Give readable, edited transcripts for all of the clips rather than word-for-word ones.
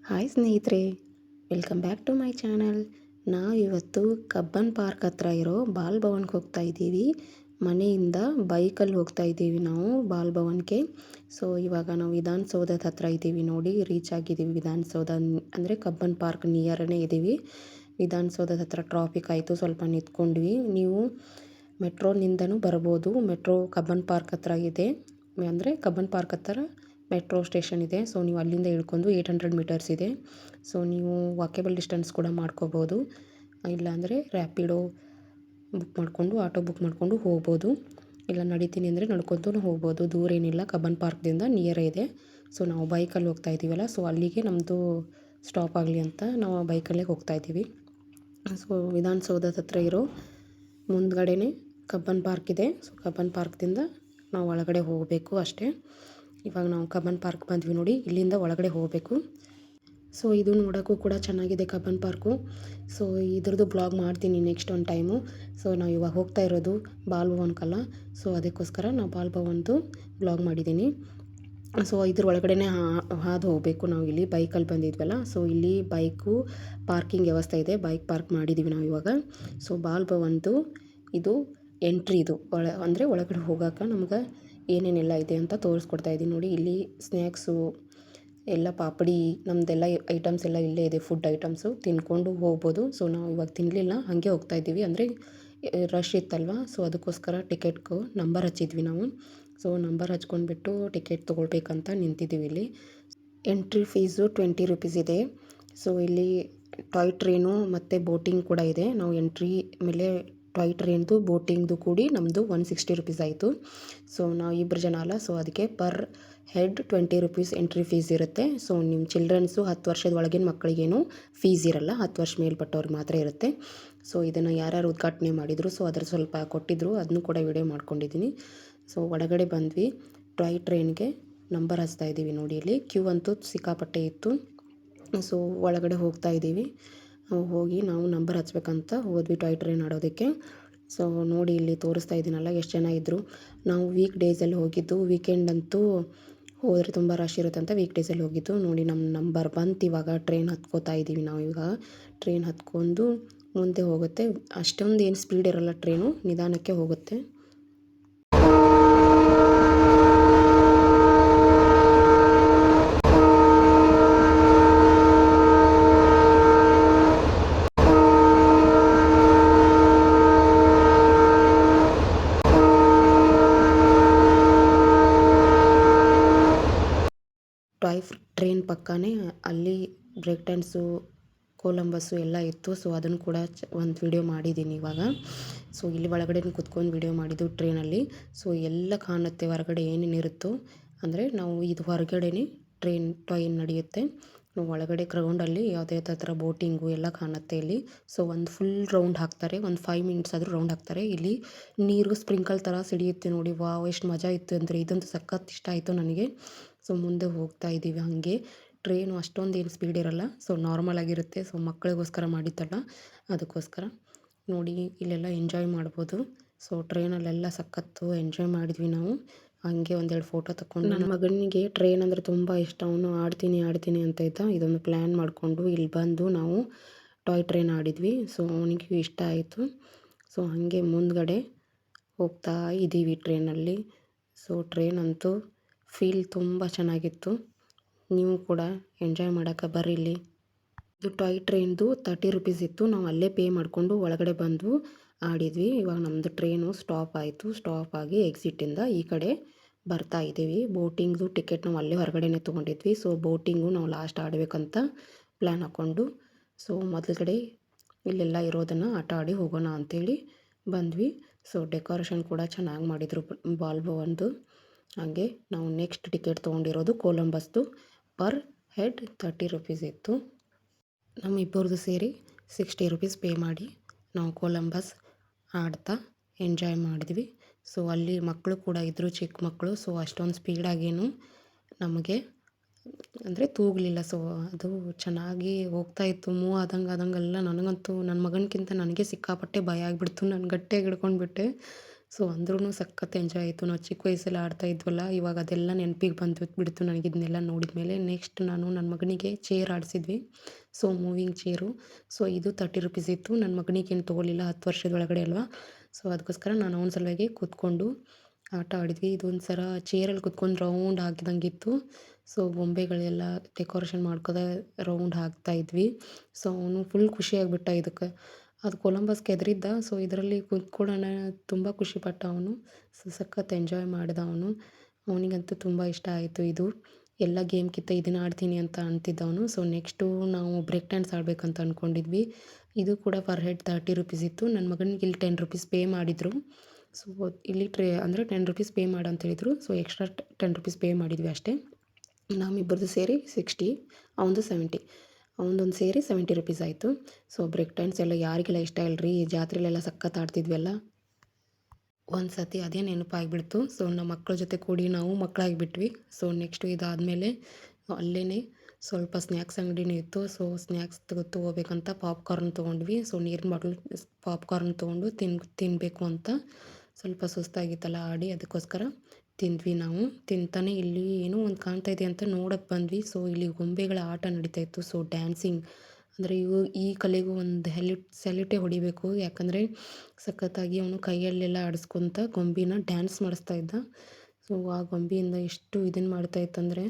Hi ಸ್ನೇಹಿತರೆ, welcome back to my channel. ನಾವಿವತ್ತು Cubbon park ಹತ್ರ ಇರೋ ಬಾಲ್ ಭವನ್ಗೆ ಹೋಗ್ತಾ ಇದ್ದೀವಿ. ಮನೆಯಿಂದ ಬೈಕಲ್ಲಿ ಹೋಗ್ತಾ ಇದ್ದೀವಿ ನಾವು ಬಾಲ್ ಭವನ್ಗೆ. ಸೊ ಇವಾಗ ನಾವು ವಿಧಾನಸೌಧದ ಹತ್ರ ಇದ್ದೀವಿ ನೋಡಿ, ರೀಚ್ ಆಗಿದ್ದೀವಿ. ವಿಧಾನಸೌಧ ಅಂದರೆ ಕಬ್ಬನ್ ಪಾರ್ಕ್ ನಿಯರನೇ ಇದ್ದೀವಿ. ವಿಧಾನಸೌಧದ ಹತ್ರ ಟ್ರಾಫಿಕ್ ಆಯಿತು, ಸ್ವಲ್ಪ ನಿಂತ್ಕೊಂಡ್ವಿ. ನೀವು ಮೆಟ್ರೋನಿಂದನೂ ಬರ್ಬೋದು. ಮೆಟ್ರೋ ಕಬ್ಬನ್ ಪಾರ್ಕ್ ಹತ್ರ ಇದೆ, ಅಂದರೆ ಕಬ್ಬನ್ ಪಾರ್ಕ್ ಹತ್ರ ಮೆಟ್ರೋ ಸ್ಟೇಷನ್ ಇದೆ. ಸೊ ನೀವು ಅಲ್ಲಿಂದ ಇಳ್ಕೊಂಡು 800 ಮೀಟರ್ಸ್ ಇದೆ. ಸೊ ನೀವು ವಾಕೇಬಲ್ ಡಿಸ್ಟೆನ್ಸ್ ಕೂಡ ಮಾಡ್ಕೋಬೋದು. ಇಲ್ಲಾಂದರೆ ರ್ಯಾಪಿಡೋ ಬುಕ್ ಮಾಡಿಕೊಂಡು, ಆಟೋ ಬುಕ್ ಮಾಡಿಕೊಂಡು ಹೋಗ್ಬೋದು. ಇಲ್ಲ ನಡಿತೀನಿ ಅಂದರೆ ನಡ್ಕೊತೂ ಹೋಗ್ಬೋದು. ದೂರ ಏನಿಲ್ಲ, ಕಬ್ಬನ್ ಪಾರ್ಕ್ದಿಂದ ನಿಯರೇ ಇದೆ. ಸೊ ನಾವು ಬೈಕಲ್ಲಿ ಹೋಗ್ತಾ ಇದ್ದೀವಲ್ಲ, ಸೊ ಅಲ್ಲಿಗೆ ನಮ್ಮದು ಸ್ಟಾಪ್ ಆಗಲಿ ಅಂತ ನಾವು ಬೈಕಲ್ಲೇ ಹೋಗ್ತಾ ಇದ್ದೀವಿ. ಸೊ ವಿಧಾನಸೌಧದ ಹತ್ರ ಇರೋ ಮುಂದ್ಗಡೆನೇ ಕಬ್ಬನ್ ಪಾರ್ಕ್ ಇದೆ. ಸೊ ಕಬ್ಬನ್ ಪಾರ್ಕ್ದಿಂದ ನಾವು ಒಳಗಡೆ ಹೋಗಬೇಕು ಅಷ್ಟೇ. ಇವಾಗ ನಾವು ಕಬ್ಬನ್ ಪಾರ್ಕ್ ಬಂದ್ವಿ ನೋಡಿ, ಇಲ್ಲಿಂದ ಒಳಗಡೆ ಹೋಗಬೇಕು. ಸೊ ಇದು ನೋಡೋಕ್ಕೂ ಕೂಡ ಚೆನ್ನಾಗಿದೆ ಕಬ್ಬನ್ ಪಾರ್ಕು. ಸೊ ಇದ್ರದ್ದು ಬ್ಲಾಗ್ ಮಾಡ್ತೀನಿ ನೆಕ್ಸ್ಟ್ ಒಂದು ಟೈಮು. ಸೊ ನಾವು ಇವಾಗ ಹೋಗ್ತಾ ಇರೋದು ಬಾಲ್ ಭವನ್ಕಲ್ಲ, ಸೊ ಅದಕ್ಕೋಸ್ಕರ ನಾವು ಬಾಲ್ ಭವನ್ದು ಬ್ಲಾಗ್ ಮಾಡಿದ್ದೀನಿ. ಸೊ ಇದ್ರ ಒಳಗಡೆನೇ ಹಾದು ಹೋಗಬೇಕು ನಾವು. ಇಲ್ಲಿ ಬೈಕಲ್ಲಿ ಬಂದಿದ್ವಲ್ಲ, ಸೊ ಇಲ್ಲಿ ಬೈಕು ಪಾರ್ಕಿಂಗ್ ವ್ಯವಸ್ಥೆ ಇದೆ, ಬೈಕ್ ಪಾರ್ಕ್ ಮಾಡಿದ್ದೀವಿ ನಾವು ಇವಾಗ. ಸೊ ಬಾಲ್ ಭವನ್ದು ಇದು ಎಂಟ್ರಿ, ಇದು ಅಂದರೆ ಒಳಗಡೆ ಹೋಗೋಕೆ ನಮ್ಗೆ ಏನೇನೆಲ್ಲ ಇದೆ ಅಂತ ತೋರಿಸ್ಕೊಡ್ತಾ ಇದ್ದೀನಿ ನೋಡಿ. ಇಲ್ಲಿ ಸ್ನ್ಯಾಕ್ಸು ಎಲ್ಲ, ಪಾಪಡಿ, ನಮ್ಮದೆಲ್ಲ ಐಟಮ್ಸ್ ಎಲ್ಲ ಇಲ್ಲೇ ಇದೆ, ಫುಡ್ ಐಟಮ್ಸು ತಿನ್ಕೊಂಡು ಹೋಗ್ಬೋದು. ಸೊ ನಾವು ಇವಾಗ ತಿನ್ನಲಿಲ್ಲ, ಹಾಗೆ ಹೋಗ್ತಾ ಇದ್ದೀವಿ, ಅಂದರೆ ರಶ್ ಇತ್ತಲ್ವ. ಸೊ ಅದಕ್ಕೋಸ್ಕರ ಟಿಕೆಟ್ಗೂ ನಂಬರ್ ಹಚ್ಚಿದ್ವಿ ನಾವು. ಸೊ ನಂಬರ್ ಹಚ್ಕೊಂಡ್ಬಿಟ್ಟು ಟಿಕೆಟ್ ತೊಗೊಳ್ಬೇಕಂತ ನಿಂತಿದ್ದೀವಿ ಇಲ್ಲಿ. ಎಂಟ್ರಿ ಫೀಸು 20 ರುಪೀಸ್ ಇದೆ. ಸೊ ಇಲ್ಲಿ ಟಾಯ್ ಟ್ರೈನು ಮತ್ತು ಬೋಟಿಂಗ್ ಕೂಡ ಇದೆ. ನಾವು ಎಂಟ್ರಿ ಮೇಲೆ ಟಾಯ್ ಟ್ರೈನ್ದು ಬೋಟಿಂಗ್ದು ಕೂಡಿ ನಮ್ಮದು 160 ರುಪೀಸ್ ಆಯಿತು. ಸೊ ನಾವು ಇಬ್ಬರು ಜನ ಅಲ್ಲ, ಸೊ ಅದಕ್ಕೆ per head 20 rupees entry fees ಇರುತ್ತೆ. ಸೊ ನಿಮ್ಮ ಚಿಲ್ಡ್ರನ್ಸು 10 ವರ್ಷದ ಒಳಗಿನ ಮಕ್ಕಳಿಗೇನು ಫೀಸ್ ಇರಲ್ಲ, 10 ವರ್ಷ ಮೇಲ್ಪಟ್ಟವ್ರಿಗೆ ಮಾತ್ರ ಇರುತ್ತೆ. ಸೊ ಇದನ್ನು ಯಾರ್ಯಾರು ಉದ್ಘಾಟನೆ ಮಾಡಿದರು, ಸೊ ಅದ್ರ ಸ್ವಲ್ಪ ಕೊಟ್ಟಿದ್ದರು, ಅದನ್ನು ಕೂಡ ವಿಡಿಯೋ ಮಾಡ್ಕೊಂಡಿದ್ದೀನಿ. ಸೊ ಒಳಗಡೆ ಬಂದ್ವಿ, ಟಾಯ್ ಟ್ರೈನ್ಗೆ ನಂಬರ್ ಹಚ್ತಾ ಇದ್ದೀವಿ ನೋಡಿ. ಇಲ್ಲಿ ಕ್ಯೂ ಅಂತೂ ಸಿಕ್ಕಾಪಟ್ಟೆ ಇತ್ತು. ಸೊ ಒಳಗಡೆ ಹೋಗ್ತಾ ಇದ್ದೀವಿ. ಹೋಗಿ ನಾವು ನಂಬರ್ ಹಚ್ಬೇಕಂತ ಹೋದ್ವಿ ಟಾಯ್ ಟ್ರೈನ್ ಆಡೋದಕ್ಕೆ. ಸೊ ನೋಡಿ ಇಲ್ಲಿ ತೋರಿಸ್ತಾ ಇದ್ದೀನಲ್ಲ ಎಷ್ಟು ಜನ ಇದ್ದರು. ನಾವು ವೀಕ್ ಡೇಸಲ್ಲಿ ಹೋಗಿದ್ದು, ವೀಕೆಂಡ್ ಅಂತೂ ಹೋದರೆ ತುಂಬ ರಶ್ ಇರುತ್ತೆ ಅಂತ ವೀಕ್ ಡೇಸಲ್ಲಿ ಹೋಗಿದ್ದು. ನೋಡಿ ನಮ್ಮ ನಂಬರ್ ಬಂತು. ಇವಾಗ ಟ್ರೈನ್ ಹತ್ಕೋತಾ ಇದ್ದೀವಿ ನಾವು. ಇವಾಗ ಟ್ರೈನ್ ಹತ್ಕೊಂಡು ಮುಂದೆ ಹೋಗುತ್ತೆ. ಅಷ್ಟೊಂದು ಏನು ಸ್ಪೀಡ್ ಇರೋಲ್ಲ, ಟ್ರೈನು ನಿಧಾನಕ್ಕೆ ಹೋಗುತ್ತೆ. ಟಾಯ್ ಟ್ರೈನ್ ಪಕ್ಕನೇ ಅಲ್ಲಿ ಬ್ರೇಕ್ ಡ್ಯಾನ್ಸು, ಕೊಲಂಬಸ್ಸು ಎಲ್ಲ ಇತ್ತು. ಸೊ ಅದನ್ನು ಕೂಡ ಒಂದು ವಿಡಿಯೋ ಮಾಡಿದ್ದೀನಿ ಇವಾಗ. ಸೊ ಇಲ್ಲಿ ಒಳಗಡೆ ಕುತ್ಕೊಂಡು ವಿಡಿಯೋ ಮಾಡಿದ್ದು ಟ್ರೈನಲ್ಲಿ. ಸೊ ಎಲ್ಲ ಕಾಣುತ್ತೆ ಹೊರಗಡೆ ಏನೇನಿರುತ್ತೋ, ಅಂದರೆ ನಾವು ಇದು ಹೊರಗಡೆನೇ ಟ್ರೈನ್ ನಡೆಯುತ್ತೆ. ನಾವು ಒಳಗಡೆ ಗ್ರೌಂಡಲ್ಲಿ ಯಾವುದೇ ಥರ ಬೋಟಿಂಗು ಎಲ್ಲ ಕಾಣುತ್ತೆ ಇಲ್ಲಿ. ಸೊ ಒಂದು ಫುಲ್ ರೌಂಡ್ ಹಾಕ್ತಾರೆ, ಒಂದು 5 ಮಿನಿಟ್ಸ್ ಆದರೂ ರೌಂಡ್ ಹಾಕ್ತಾರೆ. ಇಲ್ಲಿ ನೀರು ಸ್ಪ್ರಿಂಕಲ್ ಥರ ಸಿಡಿಯುತ್ತೆ ನೋಡಿ. ವಾವ್, ಎಷ್ಟು ಮಜಾ ಇತ್ತು ಅಂದರೆ, ಇದಂತೂ ಸಖತ್ ಇಷ್ಟ ಆಯಿತು ನನಗೆ. ಸೊ ಮುಂದೆ ಹೋಗ್ತಾ ಇದ್ದೀವಿ ಹಾಗೆ. ಟ್ರೈನು ಅಷ್ಟೊಂದು ಏನು ಸ್ಪೀಡ್ ಇರೋಲ್ಲ, ಸೊ ನಾರ್ಮಲ್ ಆಗಿರುತ್ತೆ. ಸೊ ಮಕ್ಕಳಿಗೋಸ್ಕರ ಮಾಡಿದ್ದಲ್ಲ, ಅದಕ್ಕೋಸ್ಕರ ನೋಡಿ ಇಲ್ಲೆಲ್ಲ ಎಂಜಾಯ್ ಮಾಡ್ಬೋದು. ಸೊ ಟ್ರೈನಲ್ಲೆಲ್ಲ ಸಖತ್ತು ಎಂಜಾಯ್ ಮಾಡಿದ್ವಿ ನಾವು. ಹಾಗೆ ಒಂದೆರಡು ಫೋಟೋ ತಗೊಂಡು, ನನ್ನ ಮಗನಿಗೆ ಟ್ರೈನ್ ಅಂದರೆ ತುಂಬ ಇಷ್ಟ. ಅವನು ಆಡ್ತೀನಿ ಅಂತ ಇದ್ದ. ಇದೊಂದು ಪ್ಲ್ಯಾನ್ ಮಾಡಿಕೊಂಡು ಇಲ್ಲಿ ಬಂದು ನಾವು ಟಾಯ್ ಟ್ರೈನ್ ಆಡಿದ್ವಿ. ಸೊ ಅವನಿಗೆ ಇಷ್ಟ ಆಯಿತು. ಸೊ ಹಾಗೆ ಮುಂದ್ಗಡೆ ಹೋಗ್ತಾ ಇದ್ದೀವಿ ಟ್ರೈನಲ್ಲಿ. ಸೊ ಟ್ರೈನ್ ಅಂತೂ ಫೀಲ್ ತುಂಬ ಚೆನ್ನಾಗಿತ್ತು. ನೀವು ಕೂಡ ಎಂಜಾಯ್ ಮಾಡೋಕ್ಕೆ ಬರ್ರಿ ಇಲ್ಲಿ. ಇದು ಟಾಯ್ ಟ್ರೈನ್ದು 30 ರುಪೀಸ್ ಇತ್ತು. ನಾವು ಅಲ್ಲೇ ಪೇ ಮಾಡಿಕೊಂಡು ಒಳಗಡೆ ಬಂದು ಆಡಿದ್ವಿ. ಇವಾಗ ನಮ್ಮದು ಟ್ರೈನು ಸ್ಟಾಪ್ ಆಯಿತು. ಸ್ಟಾಪ್ ಆಗಿ ಎಕ್ಸಿಟಿಂದ ಈ ಕಡೆ ಬರ್ತಾ ಇದ್ದೀವಿ. ಬೋಟಿಂಗ್ದು ಟಿಕೆಟ್ ನಾವು ಅಲ್ಲೇ ಹೊರಗಡೆನೇ ತೊಗೊಂಡಿದ್ವಿ. ಸೊ ಬೋಟಿಂಗು ನಾವು ಲಾಸ್ಟ್ ಆಡಬೇಕಂತ ಪ್ಲ್ಯಾನ್ ಹಾಕ್ಕೊಂಡು, ಸೊ ಮೊದಲುಗಡೆ ಇಲ್ಲೆಲ್ಲ ಇರೋದನ್ನು ಆಟ ಆಡಿ ಹೋಗೋಣ ಅಂಥೇಳಿ ಬಂದ್ವಿ. ಸೊ ಡೆಕೋರೇಷನ್ ಕೂಡ ಚೆನ್ನಾಗಿ ಮಾಡಿದರು ಬಾಲ್ ಭವನ್ದು. ಹಾಗೆ ನಾವು ನೆಕ್ಸ್ಟ್ ಟಿಕೆಟ್ ತೊಗೊಂಡಿರೋದು ಕೊಲಂಬಸ್ದು. ಪರ್ ಹೆಡ್ 30 ರುಪೀಸ್ ಇತ್ತು. ನಮ್ಮಿಬ್ಬರದು ಸೇರಿ 60 ರುಪೀಸ್ ಪೇ ಮಾಡಿ ನಾವು ಕೊಲಂಬಸ್ ಆಡ್ತಾ ಎಂಜಾಯ್ ಮಾಡಿದ್ವಿ. ಸೊ ಅಲ್ಲಿ ಮಕ್ಕಳು ಕೂಡ ಇದ್ದರು, ಚಿಕ್ಕ ಮಕ್ಕಳು. ಸೊ ಅಷ್ಟೊಂದು ಸ್ಪೀಡಾಗೇನು ನಮಗೆ ಅಂದರೆ ತೂಗಲಿಲ್ಲ. ಸೊ ಅದು ಚೆನ್ನಾಗಿ ಹೋಗ್ತಾಯಿತ್ತು. ಮೂವ್ ಆದಂಗೆಲ್ಲ ನನಗಂತೂ ನನ್ನ ಮಗನಿಗಿಂತ ನನಗೆ ಸಿಕ್ಕಾಪಟ್ಟೆ ಭಯ ಆಗಿಬಿಡ್ತು. ನಾನು ಗಟ್ಟಿಯಾಗಿ ಹಿಡ್ಕೊಂಡ್ಬಿಟ್ಟೆ. ಸೊ ಅಂದ್ರೂ ಸಖತ್ ಎಂಜಾಯ್ ಆಯಿತು. ನಾವು ಚಿಕ್ಕ ವಯಸ್ಸಲ್ಲಿ ಆಡ್ತಾ ಇದ್ವಲ್ಲ, ಇವಾಗ ಅದೆಲ್ಲ ನೆನಪಿಗೆ ಬಂದು ಬಿಡ್ತು ನನಗೆ ಇದನ್ನೆಲ್ಲ ನೋಡಿದ ಮೇಲೆ. ನೆಕ್ಸ್ಟ್ ನಾನು ನನ್ನ ಮಗನಿಗೆ ಚೇರ್ ಆಡಿಸಿದ್ವಿ. So moving chair. ಸೊ ಇದು 30 ರುಪೀಸ್ ಇತ್ತು. ನನ್ನ ಮಗನಿಗೇನು ತೊಗೊಳ್ಳಿಲ್ಲ, 10 ವರ್ಷದೊಳಗಡೆ ಅಲ್ವಾ. ಸೊ ಅದಕ್ಕೋಸ್ಕರ ನಾನು ಅವನ ಸಲುವಾಗಿ ಕೂತ್ಕೊಂಡು ಆಟ ಆಡಿದ್ವಿ. ಇದೊಂಥರ ಚೇರಲ್ಲಿ ಕೂತ್ಕೊಂಡು ರೌಂಡ್ ಹಾಕಿದಂಗಿತ್ತು. ಸೊ ಗೊಂಬೆಗಳೆಲ್ಲ ಡೆಕೋರೇಷನ್ ಮಾಡ್ಕೋತ ರೌಂಡ್ ಹಾಕ್ತಾಯಿದ್ವಿ. ಸೊ ಅವನು ಫುಲ್ ಖುಷಿಯಾಗ್ಬಿಟ್ಟ ಇದಕ್ಕೆ. ಅದು ಕೊಲಂಬಸ್ ಕೆದರಿದ್ದ. ಸೊ ಇದರಲ್ಲಿ ಕೂತ್ಕೊಳ್ಳೋಣ ತುಂಬ ಖುಷಿಪಟ್ಟ ಅವನು. ಸಖತ್ ಎಂಜಾಯ್ ಮಾಡಿದ ಅವನು. ಅವನಿಗಂತೂ ತುಂಬ ಇಷ್ಟ ಆಯಿತು ಇದು. ಎಲ್ಲ ಗೇಮ್ಗಿಂತ ಇದನ್ನು ಆಡ್ತೀನಿ ಅಂತ ಅಂತಿದ್ದವನು. ಸೊ ನೆಕ್ಸ್ಟು ನಾವು ಬ್ರೇಕ್ ಡ್ಯಾನ್ಸ್ ಆಡಬೇಕಂತ ಅಂದ್ಕೊಂಡಿದ್ವಿ. ಇದು ಕೂಡ ಪರ್ ಹೆಡ್ 30 ರುಪೀಸ್ ಇತ್ತು. ನನ್ನ ಮಗನಿಗೆ ಇಲ್ಲಿ 10 ರುಪೀಸ್ ಪೇ ಮಾಡಿದರು. ಸೊ ಇಲ್ಲಿ ಅಂದರೆ 10 ರುಪೀಸ್ ಪೇ ಮಾಡು ಅಂತ ಹೇಳಿದರು. ಸೊ ಎಕ್ಸ್ಟ್ರಾ 10 ರುಪೀಸ್ ಪೇ ಮಾಡಿದ್ವಿ ಅಷ್ಟೇ. ನಮ್ಮಿಬ್ಬರದು ಸೇರಿ 60, ಅವನದು 70. ಅವನದೊಂದು ಸೇರಿ 70 ರುಪೀಸ್ ಆಯಿತು. ಸೊ ಬ್ರೇಕ್ ಡ್ಯಾನ್ಸ್ ಎಲ್ಲ ಯಾರಿಗೆಲ್ಲ ಇಷ್ಟ ಇಲ್ಲರಿ, ಜಾತ್ರೆಲೆಲ್ಲ ಸಖತ್ ಆಡ್ತಿದ್ವಲ್ಲ. ಒಂದು ಸತಿ ಅದೇ ನೆನಪಾಗಿಬಿಡ್ತು. ಸೊ ನಮ್ಮ ಮಕ್ಕಳ ಜೊತೆ ಕೂಡಿ ನಾವು ಮಕ್ಕಳಾಗಿಬಿಟ್ವಿ. ಸೊ ನೆಕ್ಸ್ಟು ಇದಾದಮೇಲೆ ಅಲ್ಲೇ ಸ್ವಲ್ಪ ಸ್ನ್ಯಾಕ್ಸ್ ಅಂಗಡಿನೂ ಇತ್ತು. ಸೊ ಸ್ನ್ಯಾಕ್ಸ್ ತೊಗೋಬೇಕಂತ ಪಾಪ್ಕಾರ್ನ್ ತೊಗೊಂಡ್ವಿ. ಸೊ ನೀರಿನ ಬಾಟ್ಲ್ ಪಾಪ್ಕಾರ್ನ್ ತೊಗೊಂಡು ತಿನ್ನಬೇಕು ಅಂತ. ಸ್ವಲ್ಪ ಸುಸ್ತಾಗಿತ್ತಲ್ಲ ಆಡಿ, ಅದಕ್ಕೋಸ್ಕರ ತಿಂದ್ವಿ ನಾವು. ತಿಂತಾನೆ ಇಲ್ಲಿ ಏನೋ ಒಂದು ಕಾಣ್ತಾ ಇದೆ ಅಂತ ನೋಡೋಕ್ಕೆ ಬಂದ್ವಿ. ಸೊ ಇಲ್ಲಿ ಗೊಂಬೆಗಳ ಆಟ ನಡೀತಾ ಇತ್ತು. ಸೊ ಡ್ಯಾನ್ಸಿಂಗ್ ಅಂದರೆ ಈ ಕಲೆಗೂ ಒಂದು ಸೆಲ್ಯೂಟೇ ಹೊಡಿಬೇಕು. ಯಾಕಂದರೆ ಸಖತ್ತಾಗಿ ಅವನು ಕೈಯಲ್ಲೆಲ್ಲ ಆಡಿಸ್ಕೊತ ಗೊಂಬಿನ ಡ್ಯಾನ್ಸ್ ಮಾಡಿಸ್ತಾ ಇದ್ದ. ಸೊ ಆ ಗೊಂಬೆಯಿಂದ ಎಷ್ಟು ಇದನ್ನು ಮಾಡ್ತಾಯಿತ್ತಂದರೆ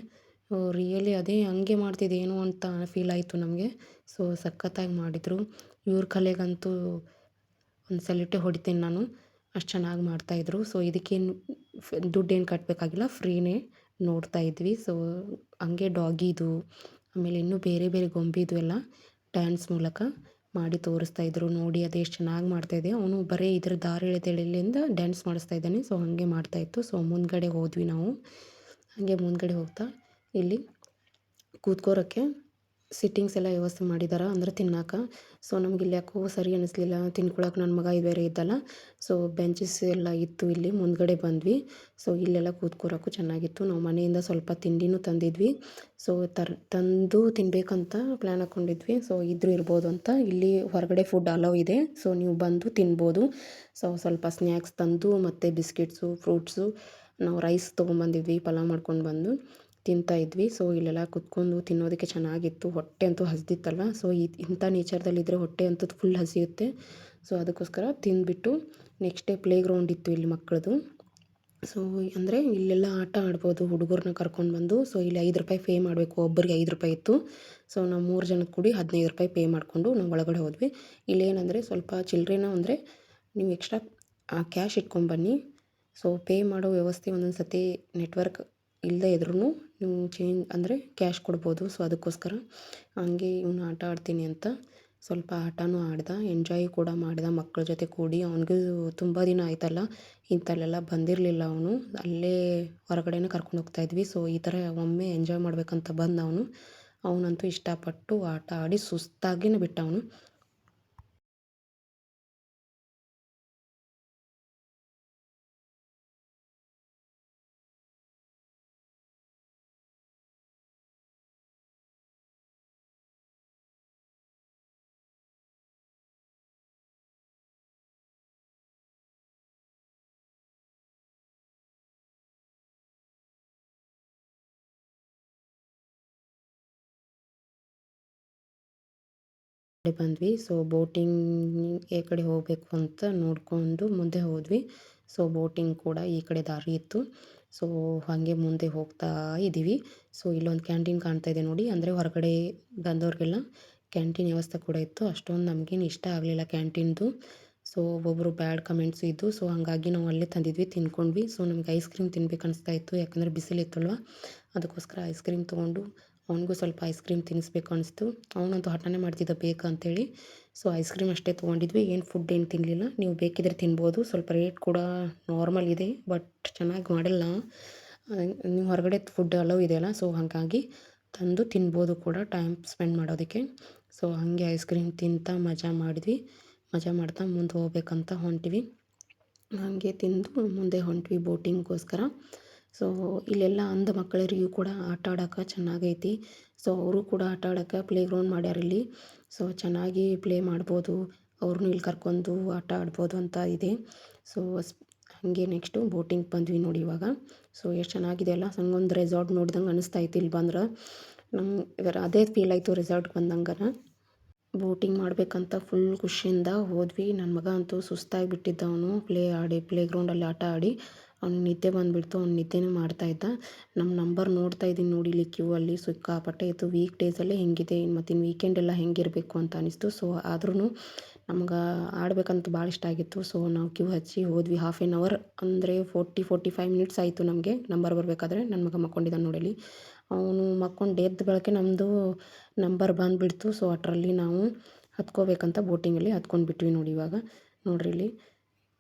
ರಿಯಲಿ ಅದೇ ಹಂಗೆ ಮಾಡ್ತಿದ್ದೇನೋ ಅಂತ ಫೀಲ್ ಆಯಿತು ನಮಗೆ. ಸೊ ಸಖತ್ತಾಗಿ ಮಾಡಿದರು. ಇವ್ರ ಕಲೆಗಂತೂ ಒಂದು ಸೆಲ್ಯೂಟೇ ಹೊಡಿತೀನಿ ನಾನು, ಅಷ್ಟು ಚೆನ್ನಾಗಿ ಮಾಡ್ತಾಯಿದ್ರು. ಸೊ ಇದಕ್ಕೇನು ದುಡ್ಡೇನು ಕಟ್ಟಬೇಕಾಗಿಲ್ಲ, ಫ್ರೀನೇ ನೋಡ್ತಾ ಇದ್ವಿ. ಸೊ ಹಂಗೆ ಡಾಗಿದು, ಆಮೇಲೆ ಇನ್ನೂ ಬೇರೆ ಬೇರೆ ಗೊಂಬಿದು ಎಲ್ಲ ಡ್ಯಾನ್ಸ್ ಮೂಲಕ ಮಾಡಿ ತೋರಿಸ್ತಾಯಿದ್ರು. ನೋಡಿ ಅದೆಷ್ಟು ಚೆನ್ನಾಗಿ ಮಾಡ್ತಾಯಿದ್ದೆ. ಅವನು ಬರೀ ಇದ್ರ ದಾರ ಎಳೆದೆಳೆಲಿಂದ ಡ್ಯಾನ್ಸ್ ಮಾಡಿಸ್ತಾ ಇದ್ದಾನೆ. ಸೊ ಹಾಗೆ ಮಾಡ್ತಾಯಿತ್ತು. ಸೊ ಮುಂದ್ಗಡೆ ಹೋದ್ವಿ ನಾವು. ಹಾಗೆ ಮುಂದ್ಗಡೆ ಹೋಗ್ತಾ ಇಲ್ಲಿ ಕೂತ್ಕೋರೋಕ್ಕೆ ಸಿಟ್ಟಿಂಗ್ಸ್ ಎಲ್ಲ ವ್ಯವಸ್ಥೆ ಮಾಡಿದ್ದಾರೆ, ಅಂದರೆ ತಿನ್ನೋಕೆ. ಸೊ ನಮ್ಗೆ ಇಲ್ಲಿ ಯಾಕೋ ಸರಿ ಅನ್ನಿಸ್ಲಿಲ್ಲ ತಿನ್ಕೊಳಕ್ಕೆ. ನನ್ನ ಮಗ ಬೇರೆ ಇದ್ದಲ್ಲ. ಸೊ ಬೆಂಚಸ್ ಎಲ್ಲ ಇತ್ತು, ಇಲ್ಲಿ ಮುಂದ್ಗಡೆ ಬಂದ್ವಿ. ಸೊ ಇಲ್ಲೆಲ್ಲ ಕೂತ್ಕೋರೋಕ್ಕೂ ಚೆನ್ನಾಗಿತ್ತು. ನಾವು ಮನೆಯಿಂದ ಸ್ವಲ್ಪ ತಿಂಡಿನೂ ತಂದಿದ್ವಿ. ಸೊ ತಂದು ತಿನ್ನಬೇಕಂತ ಪ್ಲ್ಯಾನ್ ಹಾಕ್ಕೊಂಡಿದ್ವಿ. ಸೊ ಇದ್ರೂ ಇರ್ಬೋದು ಅಂತ. ಇಲ್ಲಿ ಹೊರಗಡೆ ಫುಡ್ ಅಲೌ ಇದೆ. ಸೊ ನೀವು ಬಂದು ತಿನ್ಬೋದು. ಸೊ ಸ್ವಲ್ಪ ಸ್ನ್ಯಾಕ್ಸ್ ತಂದು ಮತ್ತು ಬಿಸ್ಕೆಟ್ಸು, ಫ್ರೂಟ್ಸು, ನಾವು ರೈಸ್ ತೊಗೊಂಬಂದಿದ್ವಿ, ಪಲಾವ್ ಮಾಡ್ಕೊಂಡು ಬಂದು ತಿಂತಾಯಿದ್ವಿ. ಸೊ ಇಲ್ಲೆಲ್ಲ ಕುತ್ಕೊಂಡು ತಿನ್ನೋದಕ್ಕೆ ಚೆನ್ನಾಗಿತ್ತು. ಹೊಟ್ಟೆ ಅಂತೂ ಹಸ್ದಿತ್ತಲ್ವ. ಸೊ ಇಂಥ ನೇಚರ್ದಲ್ಲಿದ್ದರೆ ಹೊಟ್ಟೆ ಅಂತೂ ಫುಲ್ ಹಸಿಯುತ್ತೆ. ಸೊ ಅದಕ್ಕೋಸ್ಕರ ತಿಂದುಬಿಟ್ಟು ನೆಕ್ಸ್ಟ್ ಡೇ ಪ್ಲೇ ಗ್ರೌಂಡ್ ಇತ್ತು ಇಲ್ಲಿ ಮಕ್ಕಳದು. ಸೊ ಅಂದರೆ ಇಲ್ಲೆಲ್ಲ ಆಟ ಆಡ್ಬೋದು ಹುಡುಗರನ್ನ ಕರ್ಕೊಂಡು ಬಂದು. ಸೊ ಇಲ್ಲಿ 5 ರೂಪಾಯಿ ಪೇ ಮಾಡಬೇಕು, ಒಬ್ಬರಿಗೆ 5 ರೂಪಾಯಿ ಇತ್ತು. ಸೊ ನಾವು 3 ಜನಕ್ಕೆ ಕೂಡಿ 15 ರೂಪಾಯಿ ಪೇ ಮಾಡಿಕೊಂಡು ನಾವು ಒಳಗಡೆ ಹೋದ್ವಿ. ಇಲ್ಲೇನಂದರೆ ಸ್ವಲ್ಪ ಚಿಲ್ಡ್ರನ ಅಂದರೆ ನೀವು ಎಕ್ಸ್ಟ್ರಾ ಕ್ಯಾಶ್ ಇಟ್ಕೊಂಡ್ಬನ್ನಿ. ಸೊ ಪೇ ಮಾಡೋ ವ್ಯವಸ್ಥೆ ಒಂದೊಂದು ಸತಿ ನೆಟ್ವರ್ಕ್ ಇಲ್ಲದೇ ಇದ್ರೂ ನೀವು ಅಂದರೆ ಕ್ಯಾಶ್ ಕೊಡ್ಬೋದು. ಸೊ ಅದಕ್ಕೋಸ್ಕರ ಹಂಗೆ ಇವನು ಆಟ ಆಡ್ತೀನಿ ಅಂತ ಸ್ವಲ್ಪ ಆಟನೂ ಆಡ್ದ, ಎಂಜಾಯ್ ಕೂಡ ಮಾಡಿದ ಮಕ್ಕಳ ಜೊತೆ ಕೂಡಿ. ಅವನಿಗೂ ತುಂಬ ದಿನ ಆಯ್ತಲ್ಲ ಇಂಥಲ್ಲೆಲ್ಲ ಬಂದಿರಲಿಲ್ಲ ಅವನು. ಅಲ್ಲೇ ಹೊರಗಡೆನೇ ಕರ್ಕೊಂಡು ಹೋಗ್ತಾಯಿದ್ವಿ. ಸೊ ಈ ಥರ ಒಮ್ಮೆ ಎಂಜಾಯ್ ಮಾಡಬೇಕಂತ ಬಂದ ಅವನಂತೂ ಇಷ್ಟಪಟ್ಟು ಆಟ ಆಡಿ ಸುಸ್ತಾಗಿನೇ ಬಿಟ್ಟ ಅವನು. ಬಂದ್ವಿ. ಸೊ ಬೋಟಿಂಗ್ ಈ ಕಡೆ ಹೋಗಬೇಕು ಅಂತ ನೋಡಿಕೊಂಡು ಮುಂದೆ ಹೋದ್ವಿ. ಸೊ ಬೋಟಿಂಗ್ ಕೂಡ ಈ ಕಡೆ ದಾರಿ ಇತ್ತು. ಸೊ ಹಾಗೆ ಮುಂದೆ ಹೋಗ್ತಾ ಇದ್ದೀವಿ. ಸೊ ಇಲ್ಲೊಂದು ಕ್ಯಾಂಟೀನ್ ಕಾಣ್ತಾ ಇದೆ ನೋಡಿ, ಅಂದರೆ ಹೊರಗಡೆ ಬಂದವ್ರಿಗೆಲ್ಲ ಕ್ಯಾಂಟೀನ್ ವ್ಯವಸ್ಥೆ ಕೂಡ ಇತ್ತು. ಅಷ್ಟೊಂದು ನಮಗೇನು ಇಷ್ಟ ಆಗಲಿಲ್ಲ ಕ್ಯಾಂಟೀನ್ದು. ಸೊ ಒಬ್ಬೊಬ್ಬರು ಬ್ಯಾಡ್ ಕಮೆಂಟ್ಸ್ ಇದ್ದು. ಸೊ ಹಾಗಾಗಿ ನಾವು ಅಲ್ಲೇ ತಂದಿದ್ವಿ, ತಿನ್ಕೊಂಡ್ವಿ. ಸೊ ನಮಗೆ ಐಸ್ ಕ್ರೀಮ್ ತಿನ್ಬೇಕು ಅನಿಸ್ತಾ ಇತ್ತು, ಯಾಕಂದರೆ ಬಿಸಿಲಿತ್ತಲ್ವ. ಅದಕ್ಕೋಸ್ಕರ ಐಸ್ ಕ್ರೀಮ್ ತೊಗೊಂಡು ಅವನಿಗೂ ಸ್ವಲ್ಪ ಐಸ್ ಕ್ರೀಮ್ ತಿನ್ನಿಸ್ಬೇಕು ಅನಿಸ್ತು. ಅವನಂತೂ ಹಠನೇ ಮಾಡ್ತಿದ್ದ ಬೇಕಂತೇಳಿ. ಸೊ ಐಸ್ ಕ್ರೀಮ್ ಅಷ್ಟೇ ತೊಗೊಂಡಿದ್ವಿ, ಏನು ಫುಡ್ ಏನು ತಿನ್ನಲಿಲ್ಲ. ನೀವು ಬೇಕಿದ್ರೆ ತಿನ್ಬೋದು. ಸ್ವಲ್ಪ ರೇಟ್ ಕೂಡ ನಾರ್ಮಲ್ ಇದೆ, ಬಟ್ ಚೆನ್ನಾಗಿ ಮಾಡಿಲ್ಲ. ನೀವು ಹೊರಗಡೆ ಫುಡ್ ಅಲೋ ಇದೆಯಲ್ಲ, ಸೊ ಹಾಗಾಗಿ ತಂದು ತಿನ್ಬೋದು ಕೂಡ ಟೈಮ್ ಸ್ಪೆಂಡ್ ಮಾಡೋದಕ್ಕೆ. ಸೊ ಹಾಗೆ ಐಸ್ ಕ್ರೀಮ್ ತಿಂತಾ ಮಜಾ ಮಾಡಿದ್ವಿ. ಮಜಾ ಮಾಡ್ತಾ ಮುಂದೆ ಹೋಗ್ಬೇಕಂತ ಹೊಂಟ್ವಿ. ಹಾಗೆ ತಿಂದು ಮುಂದೆ ಹೊಂಟ್ವಿ ಬೋಟಿಂಗ್ಗೋಸ್ಕರ. ಸೊ ಇಲ್ಲೆಲ್ಲ ಅಂಧ ಮಕ್ಕಳರಿಗೂ ಕೂಡ ಆಟ ಆಡೋಕೆ ಚೆನ್ನಾಗೈತಿ. ಸೊ ಅವರು ಕೂಡ ಆಟ ಆಡೋಕೆ ಪ್ಲೇ ಗ್ರೌಂಡ್ ಮಾಡ್ಯಾರ ಇಲ್ಲಿ. ಸೊ ಚೆನ್ನಾಗಿ ಪ್ಲೇ ಮಾಡ್ಬೋದು, ಅವ್ರನ್ನೂ ಇಲ್ಲಿ ಕರ್ಕೊಂಡು ಆಟ ಆಡ್ಬೋದು ಅಂತ ಇದೆ. ಸೊ ಹಾಗೆ ನೆಕ್ಸ್ಟು ಬೋಟಿಂಗ್ ಬಂದ್ವಿ ನೋಡಿ ಇವಾಗ. ಸೊ ಎಷ್ಟು ಚೆನ್ನಾಗಿದೆ ಅಲ್ಲ, ಹಂಗೊಂದು ರೆಸಾರ್ಟ್ ನೋಡ್ದಂಗೆ ಅನಿಸ್ತಾಯಿತ್ತು ಇಲ್ಲಿ ಬಂದ್ರೆ. ನಂಗೆ ಅದೇ ಫೀಲ್ ಆಯಿತು ರೆಸಾರ್ಟ್ಗೆ ಬಂದಂಗನ. ಬೋಟಿಂಗ್ ಮಾಡಬೇಕಂತ ಫುಲ್ ಖುಷಿಯಿಂದ ಹೋದ್ವಿ. ನನ್ನ ಮಗ ಅಂತೂ ಸುಸ್ತಾಗಿ ಬಿಟ್ಟಿದ್ದ, ಅವನು ಪ್ಲೇ ಗ್ರೌಂಡಲ್ಲಿ ಆಟ ಆಡಿ ಅವ್ನಿಗೆ ನಿದ್ದೆ ಬಂದುಬಿಡ್ತು. ಅವ್ನು ನಿದ್ದೆನೇ ಮಾಡ್ತಾಯಿದ್ದ. ನಮ್ಮ ನಂಬರ್ ನೋಡ್ತಾ ಇದ್ದೀನಿ ನೋಡಿ ಇಲ್ಲಿ ಕ್ಯೂ ಅಲ್ಲಿ ಸಿಕ್ಕಾಪಟ್ಟೆ ಇತ್ತು. ವೀಕ್ ಡೇಸಲ್ಲೇ ಹೆಂಗಿದೆ, ಮತ್ತು ಇನ್ನು ವೀಕೆಂಡೆಲ್ಲ ಹೆಂಗಿರಬೇಕು ಅಂತ ಅನಿಸ್ತು. ಸೊ ಆದ್ರೂ ನಮ್ಗೆ ಆಡಬೇಕಂತ ಭಾಳ ಇಷ್ಟ ಆಗಿತ್ತು. ಸೊ ನಾವು ಕ್ಯೂ ಹಚ್ಚಿ ಹೋದ್ವಿ. ಹಾಫ್ ಆನ್ ಅವರ್ ಅಂದರೆ 45 ಮಿನಿಟ್ಸ್ ಆಯಿತು ನಮಗೆ ನಂಬರ್ ಬರಬೇಕಾದ್ರೆ. ನನ್ನ ಮಗ ಮಕ್ಕೊಂಡಿದ್ದಾನೆ ನೋಡಲಿ. ಅವನು ಮಕ್ಕೊಂಡು ಎದ್ದ ಬೆಳಗ್ಗೆ ನಮ್ಮದು ನಂಬರ್ ಬಂದುಬಿಡ್ತು. ಸೊ ಅಷ್ಟರಲ್ಲಿ ನಾವು ಹತ್ಕೋಬೇಕಂತ ಬೋಟಿಂಗಲ್ಲಿ ಹತ್ಕೊಂಡ್ಬಿಟ್ವಿ ನೋಡಿ ಇವಾಗ. ನೋಡ್ರಿ ಇಲ್ಲಿ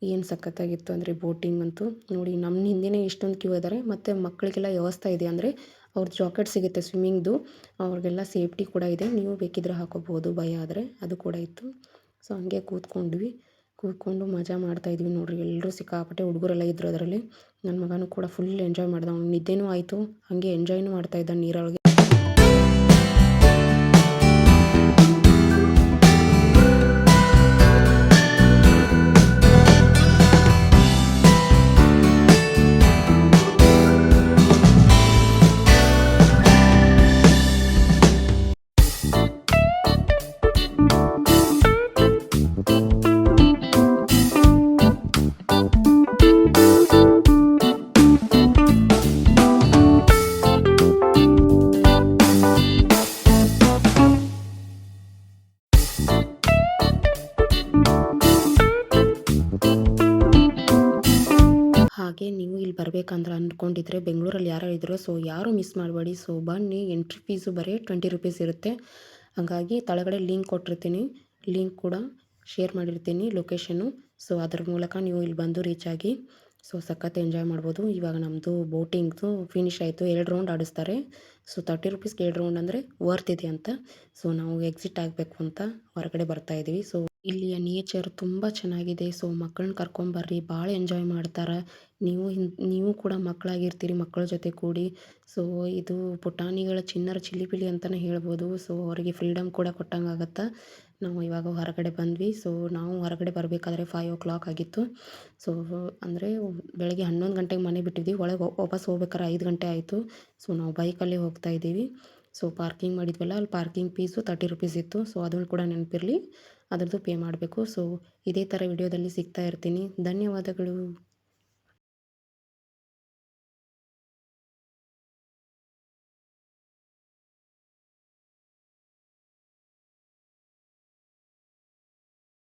ಏನು ಸಖತ್ತಾಗಿತ್ತು ಅಂದರೆ ಬೋಟಿಂಗ್ ಅಂತೂ. ನೋಡಿ ನಮ್ಮ ಹಿಂದೆಯೇ ಇಷ್ಟೊಂದು ಕ್ಯೂ ಇದ್ದಾರೆ. ಮತ್ತು ಮಕ್ಕಳಿಗೆಲ್ಲ ವ್ಯವಸ್ಥೆ ಇದೆ, ಅಂದರೆ ಅವ್ರದ್ದು ಜಾಕೆಟ್ ಸಿಗುತ್ತೆ ಸ್ವಿಮ್ಮಿಂಗ್ದು, ಅವ್ರಿಗೆಲ್ಲ ಸೇಫ್ಟಿ ಕೂಡ ಇದೆ. ನೀವು ಬೇಕಿದ್ರೆ ಹಾಕೋಬೋದು ಭಯ ಆದರೆ, ಅದು ಕೂಡ ಇತ್ತು. ಸೊ ಹಂಗೆ ಕೂತ್ಕೊಂಡು ಮಜಾ ಮಾಡ್ತಾಯಿದ್ವಿ ನೋಡ್ರಿ. ಎಲ್ಲರೂ ಸಿಕ್ಕಾಪಟ್ಟೆ ಹುಡುಗರೆಲ್ಲ ಇದ್ದರು ಅದರಲ್ಲಿ. ನನ್ನ ಮಗನೂ ಕೂಡ ಫುಲ್ ಎಂಜಾಯ್ ಮಾಡ್ದ. ಅವ್ನು ನಿದ್ದೆನೂ ಆಯಿತು, ಹಾಗೆ ಎಂಜಾಯ್ನೂ ಮಾಡ್ತಾಯಿದ್ದ ನೀರೊಳಗೆ. ಹಾಗೆ ನೀವು ಇಲ್ಲಿ ಬರಬೇಕಂದ್ರೆ ಅಂದ್ಕೊಂಡಿದ್ರೆ ಬೆಂಗಳೂರಲ್ಲಿ ಯಾರು ಇದ್ರೋ ಸೊ ಯಾರೂ ಮಿಸ್ ಮಾಡಬೇಡಿ. ಸೊ ಬನ್ನಿ, ಎಂಟ್ರಿ ಫೀಸು ಬರೀ 20 ರೂಪೀಸ್ ಇರುತ್ತೆ. ಹಾಗಾಗಿ ಕೆಳಗಡೆ ಲಿಂಕ್ ಕೊಟ್ಟಿರ್ತೀನಿ, ಲಿಂಕ್ ಕೂಡ ಶೇರ್ ಮಾಡಿರ್ತೀನಿ ಲೊಕೇಶನ್ನು. ಸೊ ಅದ್ರ ಮೂಲಕ ನೀವು ಇಲ್ಲಿ ಬಂದು ರೀಚ್ ಆಗಿ ಸೊ ಸಖತ್ ಎಂಜಾಯ್ ಮಾಡ್ಬೋದು. ಇವಾಗ ನಮ್ಮದು ಬೋಟಿಂಗ್ದು ಫಿನಿಶ್ ಆಯಿತು. 2 ರೌಂಡ್ ಆಡಿಸ್ತಾರೆ. ಸೊ 30 ರೂಪೀಸ್ಗೆ 2 ರೌಂಡ್ ಅಂದರೆ ವರ್ತ್ ಇದೆ ಅಂತ. ಸೊ ನಾವು ಎಕ್ಸಿಟ್ ಆಗಬೇಕು ಅಂತ ಹೊರಗಡೆ ಬರ್ತಾಯಿದ್ದೀವಿ. ಸೊ ಇಲ್ಲಿಯ ನೇಚರ್ ತುಂಬ ಚೆನ್ನಾಗಿದೆ. ಸೊ ಮಕ್ಕಳನ್ನ ಕರ್ಕೊಂಬರ್ರಿ, ಭಾಳ ಎಂಜಾಯ್ ಮಾಡ್ತಾರೆ. ನೀವು ಕೂಡ ಮಕ್ಕಳಾಗಿರ್ತೀರಿ, ಮಕ್ಕಳ ಜೊತೆ ಕೂಡಿ. ಸೊ ಇದು ಪುಟಾಣಿಗಳ ಚಿಣ್ಣರ ಚಿಲಿಪಿಲಿ ಅಂತಲೇ ಹೇಳ್ಬೋದು. ಸೊ ಅವರಿಗೆ ಫ್ರೀಡಮ್ ಕೂಡ ಕೊಟ್ಟಂಗಾಗತ್ತೆ. ನಾವು ಇವಾಗ ಹೊರಗಡೆ ಬಂದ್ವಿ. ಸೊ ನಾವು ಹೊರಗಡೆ ಬರಬೇಕಾದ್ರೆ 5 o'clock ಆಗಿತ್ತು. ಸೊ ಅಂದರೆ ಬೆಳಗ್ಗೆ 11 ಗಂಟೆಗೆ ಮನೆ ಬಿಟ್ಟಿದ್ವಿ. ಒಳಗೆ ವಾಪಸ್ ಹೋಗ್ಬೇಕಾದ್ರೆ 5 ಗಂಟೆ ಆಯಿತು. ಸೊ ನಾವು ಬೈಕಲ್ಲೇ ಹೋಗ್ತಾ ಇದ್ದೀವಿ. ಸೊ ಪಾರ್ಕಿಂಗ್ ಮಾಡಿದ್ವಲ್ಲ, ಅಲ್ಲಿ ಪಾರ್ಕಿಂಗ್ ಫೀಸು 30 ರೂಪೀಸ್ ಇತ್ತು. ಸೊ ಅದನ್ನು ಕೂಡ ನೆನಪಿರಲಿ, ಅದರದ್ದು ಪೇ ಮಾಡಬೇಕು. ಸೊ ಇದೇ ಥರ ವಿಡಿಯೋದಲ್ಲಿ ಸಿಗ್ತಾ ಇರ್ತೀನಿ. ಧನ್ಯವಾದಗಳು.